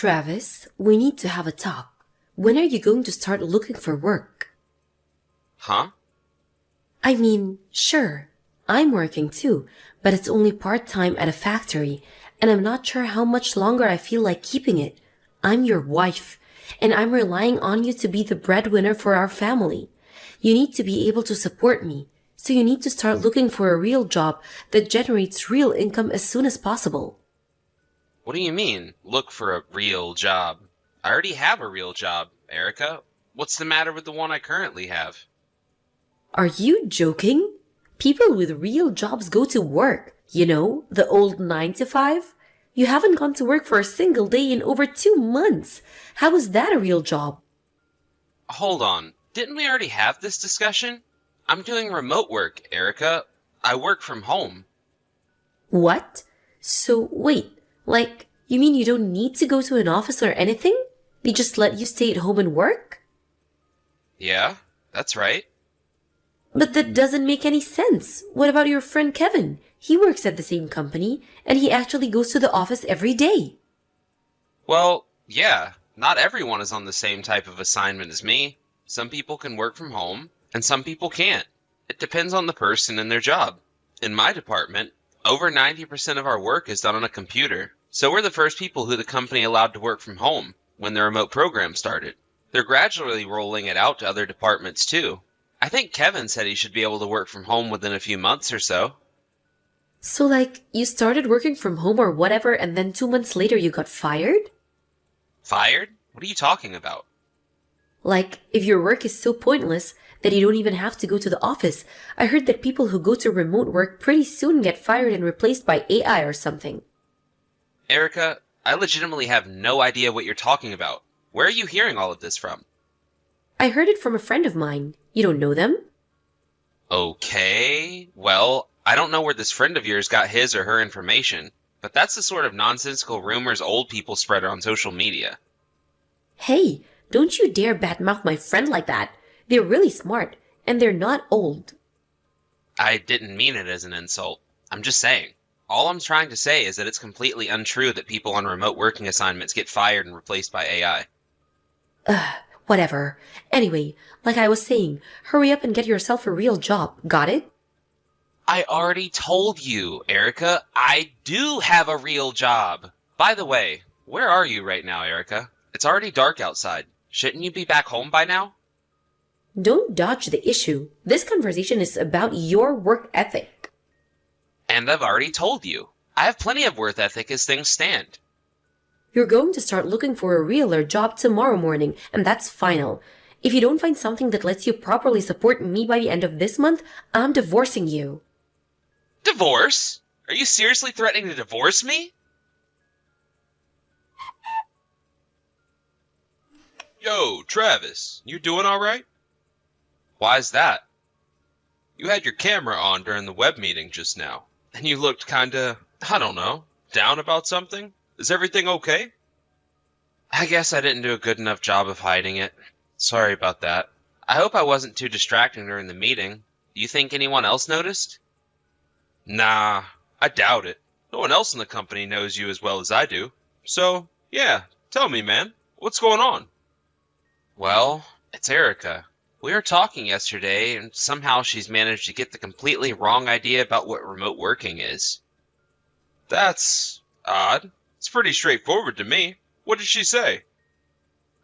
Travis, we need to have a talk. When are you going to start looking for work? Huh? I mean, sure, I'm working too, but it's only part-time at a factory, and I'm not sure how much longer I feel like keeping it. I'm your wife, and I'm relying on you to be the breadwinner for our family. You need to be able to support me, so you need to start looking for a real job that generates real income as soon as possible. What do you mean, look for a real job? I already have a real job, Erica. What's the matter with the one I currently have? Are you joking? People with real jobs go to work. You know, the old 9 to 5? You haven't gone to work for a single day in over 2 months. How is that a real job? Hold on, didn't we already have this discussion? I'm doing remote work, Erica. I work from home. What? So, wait, you mean you don't need to go to an office or anything? They just let you stay at home and work? Yeah, that's right. But that doesn't make any sense. What about your friend Kevin? He works at the same company, and he actually goes to the office every day. Well, yeah, not everyone is on the same type of assignment as me. Some people can work from home, and some people can't. It depends on the person and their job. In my department, over 90% of our work is done on a computer, so we're the first people who the company allowed to work from home when the remote program started. They're gradually rolling it out to other departments too. I think Kevin said he should be able to work from home within a few months or so. So, you started working from home or whatever, and then 2 months later you got fired? Fired? What are you talking about? If your work is so pointless that you don't even have to go to the office, I heard that people who go to remote work pretty soon get fired and replaced by AI or something. Erica, I legitimately have no idea what you're talking about. Where are you hearing all of this from? I heard it from a friend of mine. You don't know them? Okay, well, I don't know where this friend of yours got his or her information, but that's the sort of nonsensical rumors old people spread on social media. Hey, don't you dare badmouth my friend like that. They're really smart, and they're not old. I didn't mean it as an insult. I'm just saying. All I'm trying to say is that it's completely untrue that people on remote working assignments get fired and replaced by AI. Whatever. Anyway, like I was saying, hurry up and get yourself a real job. Got it? I already told you, Erica. I do have a real job. By the way, where are you right now, Erica? It's already dark outside. Shouldn't you be back home by now? Don't dodge the issue. This conversation is about your work ethic. And I've already told you. I have plenty of work ethic as things stand. You're going to start looking for a realer job tomorrow morning, and that's final. If you don't find something that lets you properly support me by the end of this month, I'm divorcing you. Divorce? Are you seriously threatening to divorce me? Yo, Travis, you doing alright? Why's that? You had your camera on during the web meeting just now, and you looked kinda, I don't know, down about something? Is everything okay? I guess I didn't do a good enough job of hiding it. Sorry about that. I hope I wasn't too distracting during the meeting. Do you think anyone else noticed? Nah, I doubt it. No one else in the company knows you as well as I do. So, yeah, tell me, man, what's going on? Well, it's Erica. We were talking yesterday, and somehow she's managed to get the completely wrong idea about what remote working is. That's odd. It's pretty straightforward to me. What did she say?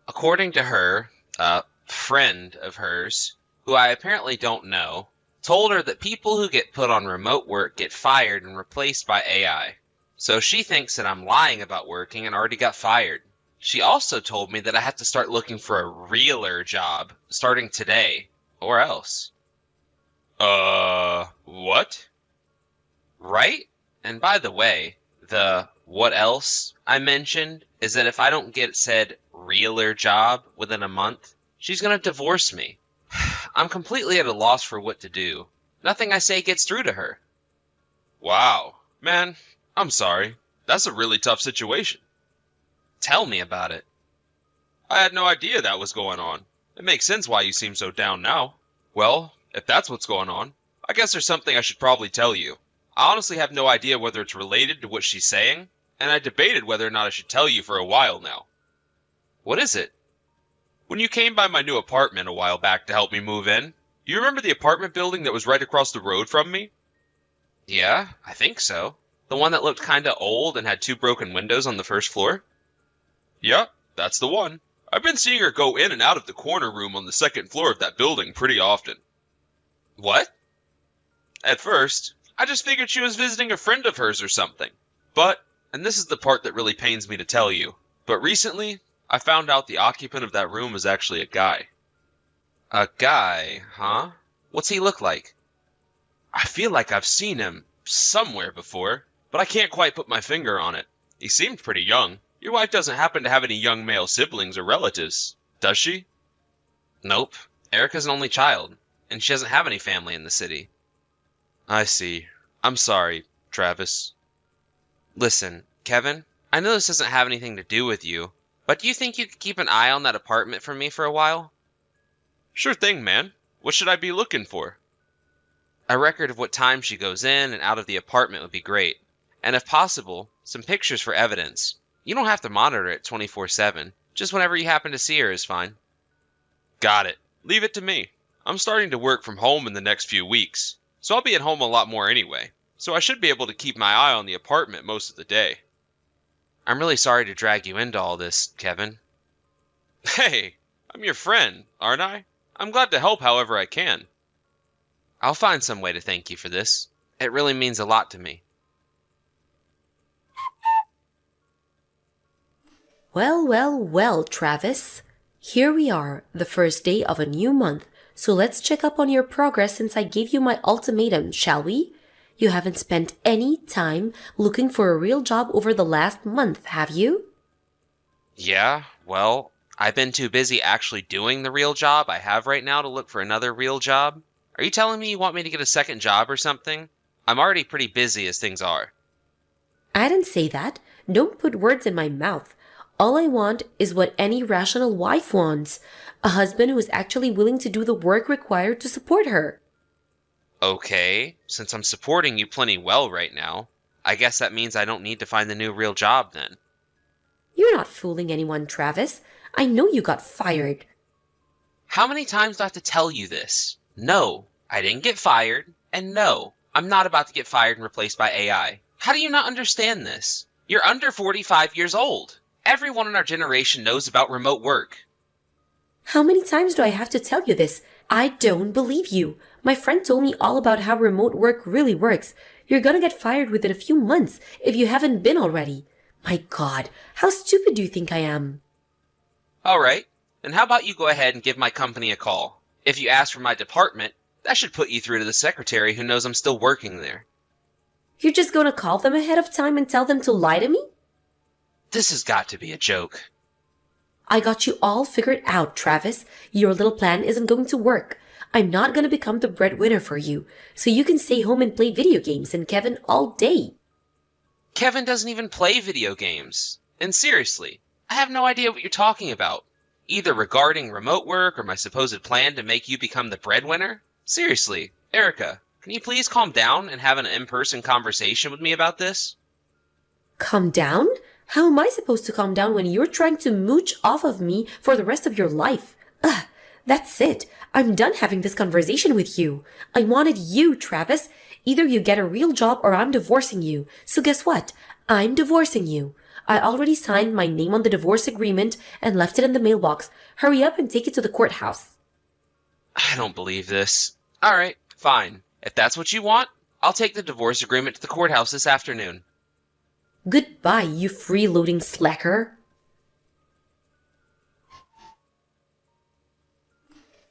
According to her, a friend of hers, who I apparently don't know, told her that people who get put on remote work get fired and replaced by AI. So she thinks that I'm lying about working and already got fired. She also told me that I have to start looking for a realer job starting today, or else. What? Right? And by the way, the what else I mentioned is that if I don't get said realer job within a month, she's gonna divorce me. I'm completely at a loss for what to do. Nothing I say gets through to her. Wow. Man, I'm sorry. That's a really tough situation. Tell me about it. I had no idea that was going on. It makes sense why you seem so down now. Well, if that's what's going on, I guess there's something I should probably tell you. I honestly have no idea whether it's related to what she's saying, and I debated whether or not I should tell you for a while now. What is it? When you came by my new apartment a while back to help me move in, you remember the apartment building that was right across the road from me? Yeah, I think so. The one that looked kinda old and had 2 broken windows on the first floor? Yeah, that's the one. I've been seeing her go in and out of the corner room on the second floor of that building pretty often. What? At first, I just figured she was visiting a friend of hers or something. But, and this is the part that really pains me to tell you, but recently, I found out the occupant of that room was actually a guy. A guy, huh? What's he look like? I feel like I've seen him somewhere before, but I can't quite put my finger on it. He seemed pretty young. Your wife doesn't happen to have any young male siblings or relatives, does she? Nope. Erica's an only child, and she doesn't have any family in the city. I see. I'm sorry, Travis. Listen, Kevin, I know this doesn't have anything to do with you, but do you think you could keep an eye on that apartment for me for a while? Sure thing, man. What should I be looking for? A record of what time she goes in and out of the apartment would be great, and if possible, some pictures for evidence. You don't have to monitor it 24/7. Just whenever you happen to see her is fine. Got it. Leave it to me. I'm starting to work from home in the next few weeks, so I'll be at home a lot more anyway, so I should be able to keep my eye on the apartment most of the day. I'm really sorry to drag you into all this, Kevin. Hey, I'm your friend, aren't I? I'm glad to help however I can. I'll find some way to thank you for this. It really means a lot to me. Well, well, well, Travis. Here we are, the first day of a new month, so let's check up on your progress since I gave you my ultimatum, shall we? You haven't spent any time looking for a real job over the last month, have you? Yeah, well, I've been too busy actually doing the real job I have right now to look for another real job. Are you telling me you want me to get a second job or something? I'm already pretty busy as things are. I didn't say that. Don't put words in my mouth. All I want is what any rational wife wants. A husband who is actually willing to do the work required to support her. Okay, since I'm supporting you plenty well right now, I guess that means I don't need to find the new real job then. You're not fooling anyone, Travis. I know you got fired. How many times do I have to tell you this? No, I didn't get fired, and no, I'm not about to get fired and replaced by AI. How do you not understand this? You're under 45 years old. Everyone in our generation knows about remote work. How many times do I have to tell you this? I don't believe you. My friend told me all about how remote work really works. You're gonna get fired within a few months if you haven't been already. My God, how stupid do you think I am? All right, then how about you go ahead and give my company a call? If you ask for my department, that should put you through to the secretary who knows I'm still working there. You're just gonna call them ahead of time and tell them to lie to me? This has got to be a joke. I got you all figured out, Travis. Your little plan isn't going to work. I'm not gonna become the breadwinner for you, so you can stay home and play video games and Kevin all day. Kevin doesn't even play video games. And seriously, I have no idea what you're talking about. Either regarding remote work or my supposed plan to make you become the breadwinner. Seriously, Erica, can you please calm down and have an in-person conversation with me about this? Calm down? How am I supposed to calm down when you're trying to mooch off of me for the rest of your life? Ugh, that's it. I'm done having this conversation with you. I wanted you, Travis. Either you get a real job or I'm divorcing you. So guess what? I'm divorcing you. I already signed my name on the divorce agreement and left it in the mailbox. Hurry up and take it to the courthouse. I don't believe this. All right, fine. If that's what you want, I'll take the divorce agreement to the courthouse this afternoon. Goodbye, you freeloading slacker.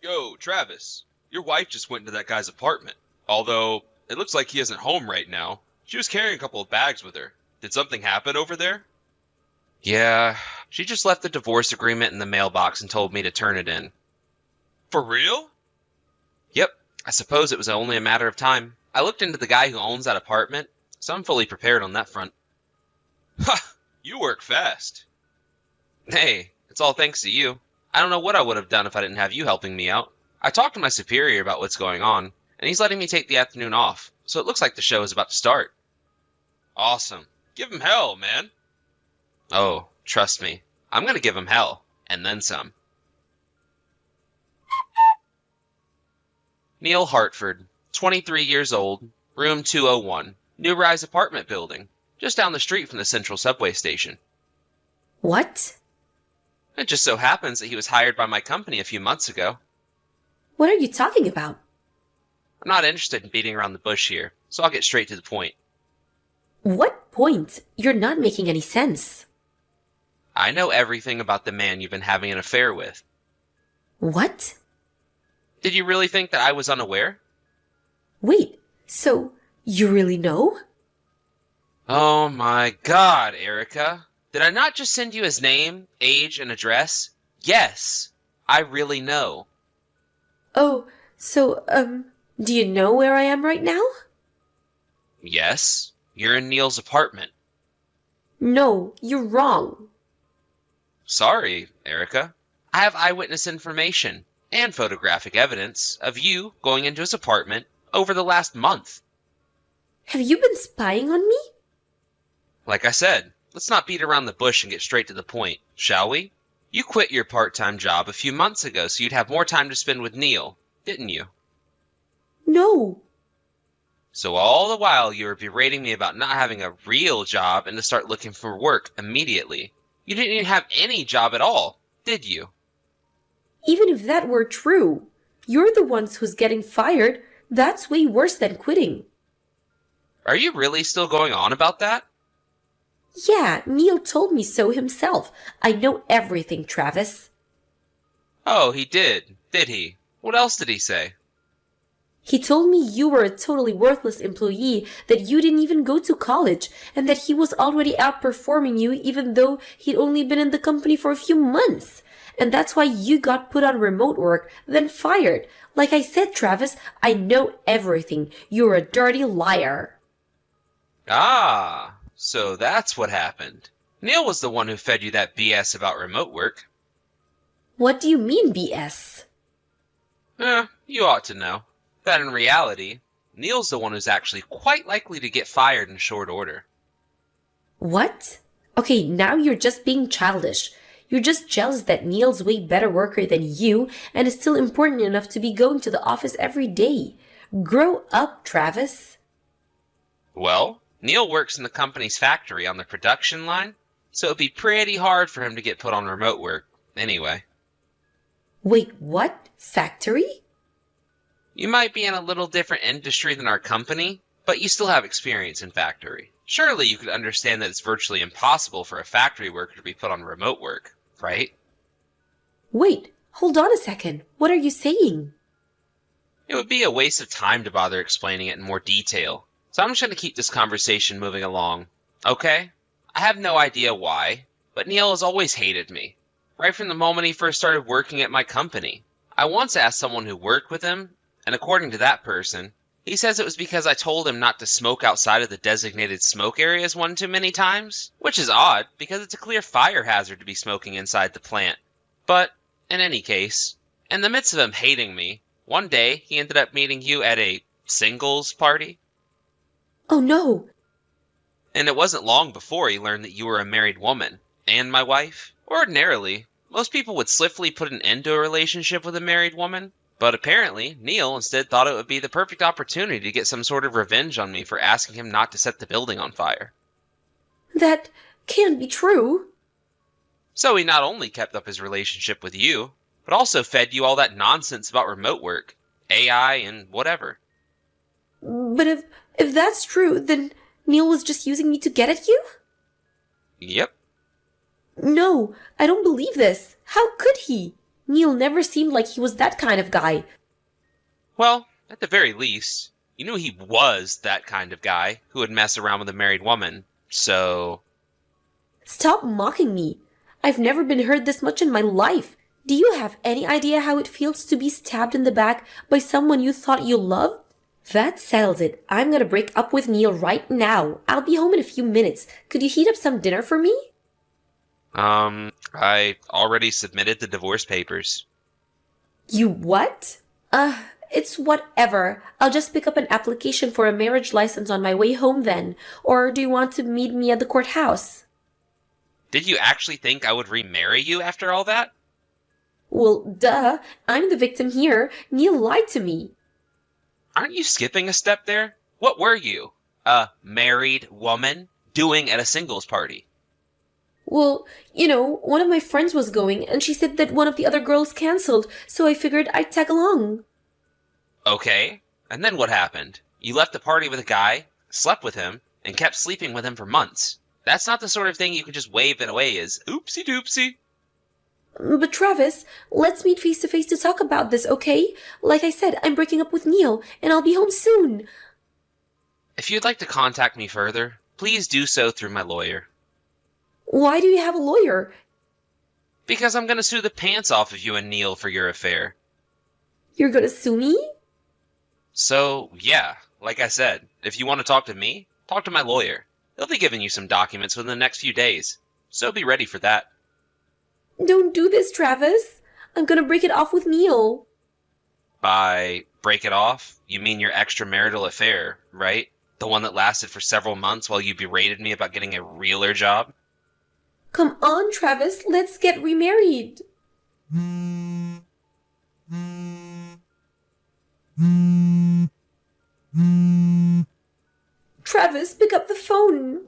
Yo, Travis, your wife just went into that guy's apartment. Although, it looks like he isn't home right now. She was carrying a couple of bags with her. Did something happen over there? Yeah, she just left the divorce agreement in the mailbox and told me to turn it in. For real? Yep, I suppose it was only a matter of time. I looked into the guy who owns that apartment, so I'm fully prepared on that front. Ha! You work fast. Hey, it's all thanks to you. I don't know what I would have done if I didn't have you helping me out. I talked to my superior about what's going on, and he's letting me take the afternoon off, so it looks like the show is about to start. Awesome. Give him hell, man. Oh, trust me, I'm gonna give him hell. and then some. Neil Hartford, 23 years old, room 201, New Rise apartment building, just down the street from the Central Subway station. What? It just so happens that he was hired by my company a few months ago. What are you talking about? I'm not interested in beating around the bush here, so I'll get straight to the point. What point? You're not making any sense. I know everything about the man you've been having an affair with. What? Did you really think that I was unaware? Wait, so you really know? Oh my god, Erica. Did I not just send you his name, age, and address? Yes, I really know. Oh, so, do you know where I am right now? Yes, you're in Neil's apartment. No, you're wrong. Sorry, Erica. I have eyewitness information and photographic evidence of you going into his apartment over the last month. Have you been spying on me? Like I said, let's not beat around the bush and get straight to the point, shall we? You quit your part-time job a few months ago so you'd have more time to spend with Neil, didn't you? No. So all the while you were berating me about not having a real job and to start looking for work immediately. You didn't even have any job at all, did you? Even if that were true, you're the ones who's getting fired. That's way worse than quitting. Are you really still going on about that? Yeah, Neil told me so himself. I know everything, Travis. Oh, he did he? What else did he say? He told me you were a totally worthless employee, that you didn't even go to college, and that he was already outperforming you even though he'd only been in the company for a few months. And that's why you got put on remote work, then fired. Like I said, Travis, I know everything. You're a dirty liar. Ah, so that's what happened. Neil was the one who fed you that BS about remote work. What do you mean, BS? You ought to know that in reality, Neil's the one who's actually quite likely to get fired in short order. What? Okay, now you're just being childish. You're just jealous that Neil's way better worker than you and is still important enough to be going to the office every day. Grow up, Travis. Well, Neil works in the company's factory on the production line, so it'd be pretty hard for him to get put on remote work anyway. Wait, what? Factory? You might be in a little different industry than our company, but you still have experience in factory. Surely you could understand that it's virtually impossible for a factory worker to be put on remote work, right? Wait, hold on a second. What are you saying? It would be a waste of time to bother explaining it in more detail, so I'm just going to keep this conversation moving along, okay? I have no idea why, but Neil has always hated me, right from the moment he first started working at my company. I once asked someone who worked with him, and according to that person, he says it was because I told him not to smoke outside of the designated smoke areas one too many times, which is odd because it's a clear fire hazard to be smoking inside the plant. But, in any case, in the midst of him hating me, one day he ended up meeting you at a singles party. Oh no! And it wasn't long before he learned that you were a married woman, and my wife. Ordinarily, most people would swiftly put an end to a relationship with a married woman, but apparently, Neil instead thought it would be the perfect opportunity to get some sort of revenge on me for asking him not to set the building on fire. That can't be true. So he not only kept up his relationship with you, but also fed you all that nonsense about remote work, AI, and whatever. But if that's true, then Neil was just using me to get at you? Yep. No, I don't believe this. How could he? Neil never seemed like he was that kind of guy. Well, at the very least, you knew he was that kind of guy who would mess around with a married woman, so... Stop mocking me. I've never been hurt this much in my life. Do you have any idea how it feels to be stabbed in the back by someone you thought you loved? That settles it. I'm gonna break up with Neil right now. I'll be home in a few minutes. Could you heat up some dinner for me? I already submitted the divorce papers. You what? It's whatever. I'll just pick up an application for a marriage license on my way home then. Or do you want to meet me at the courthouse? Did you actually think I would remarry you after all that? Well, duh. I'm the victim here. Neil lied to me. Aren't you skipping a step there? What were you? A married woman doing at a singles party? Well, one of my friends was going, and she said that one of the other girls canceled, so I figured I'd tag along. Okay. And then what happened? You left the party with a guy, slept with him, and kept sleeping with him for months. That's not the sort of thing you can just wave it away as oopsie doopsie. But Travis, let's meet face to face to talk about this, okay? Like I said, I'm breaking up with Neil, and I'll be home soon. If you'd like to contact me further, please do so through my lawyer. Why do you have a lawyer? Because I'm gonna sue the pants off of you and Neil for your affair. You're gonna sue me? So, yeah, like I said, if you want to talk to me, talk to my lawyer. He'll be giving you some documents within the next few days, so be ready for that. Don't do this, Travis. I'm gonna break it off with Neil. By break it off, you mean your extramarital affair, right? The one that lasted for several months while you berated me about getting a realer job? Come on, Travis, let's get remarried. Travis, pick up the phone.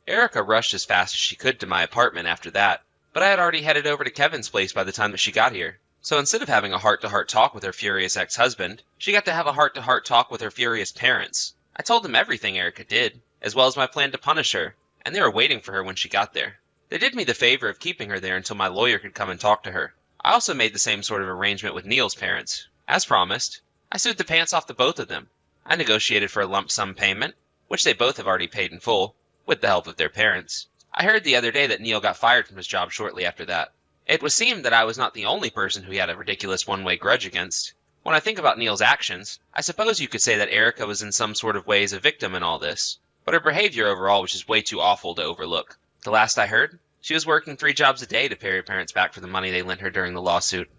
Erica rushed as fast as she could to my apartment after that, but I had already headed over to Kevin's place by the time that she got here. So instead of having a heart-to-heart talk with her furious ex-husband, she got to have a heart-to-heart talk with her furious parents. I told them everything Erica did, as well as my plan to punish her, and they were waiting for her when she got there. They did me the favor of keeping her there until my lawyer could come and talk to her. I also made the same sort of arrangement with Neil's parents. As promised, I sued the pants off the both of them. I negotiated for a lump sum payment, which they both have already paid in full, with the help of their parents. I heard the other day that Neil got fired from his job shortly after that. It would seem that I was not the only person who he had a ridiculous one-way grudge against. When I think about Neil's actions, I suppose you could say that Erica was in some sort of ways a victim in all this, but her behavior overall was just way too awful to overlook. The last I heard, she was working 3 jobs a day to pay her parents back for the money they lent her during the lawsuit.